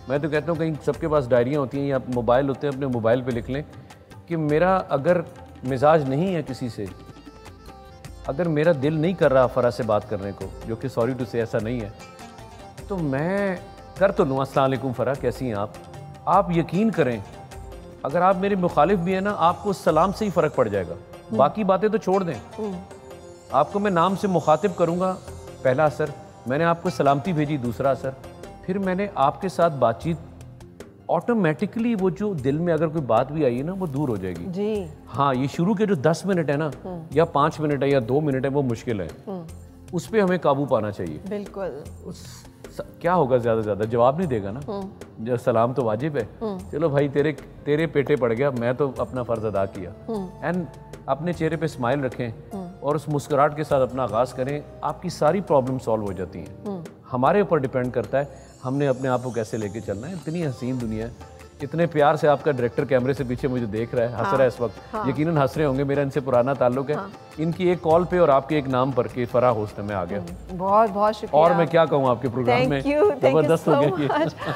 मैं तो कहता हूँ कहीं सबके पास डायरियाँ होती हैं या मोबाइल होते हैं, अपने मोबाइल पे लिख लें कि मेरा अगर मिजाज नहीं है किसी से, अगर मेरा दिल नहीं कर रहा फ़रा से बात करने को, जो कि सॉरी टू से ऐसा नहीं है, तो मैं कर तो लूँ अस्सलाम वालेकुम फ़रा कैसी हैं आप यकीन करें अगर आप मेरे मुखालिफ भी हैं ना, आपको सलाम से ही फ़र्क पड़ जाएगा, बाकी बातें तो छोड़ दें। आपको मैं नाम से मुखातिब करूँगा, पहला असर, मैंने आपको सलामती भेजी, दूसरा असर, फिर मैंने आपके साथ बातचीत, ऑटोमेटिकली वो जो दिल में अगर कोई बात भी आई है ना वो दूर हो जाएगी जी। हाँ, ये शुरू के जो 10 मिनट है ना या 5 मिनट है या 2 मिनट है वो मुश्किल है, उस पर हमें काबू पाना चाहिए। बिल्कुल। क्या होगा, ज़्यादा से ज़्यादा जवाब नहीं देगा ना, जो सलाम तो वाजिब है, चलो भाई तेरे पेटे पड़ गया, मैं तो अपना फ़र्ज अदा किया। एंड अपने चेहरे पे स्माइल रखें और उस मुस्कुराहट के साथ अपना आगाज़ करें, आपकी सारी प्रॉब्लम सॉल्व हो जाती हैं। हमारे ऊपर डिपेंड करता है हमने अपने आप को कैसे लेके चलना है। इतनी हसीन दुनिया है, इतने प्यार से आपका डायरेक्टर कैमरे से पीछे मुझे देख रहा है, हंस रहा है इस वक्त, यकीनन हंस रहे होंगे, मेरा इनसे पुराना ताल्लुक है। इनकी एक कॉल पे और आपके एक नाम पर कि फ़रा होस्ट में आ गया। बहुत बहुत शुक्रिया। और मैं क्या कहूँ, आपके प्रोग्राम में ज़बरदस्त हो गया ये।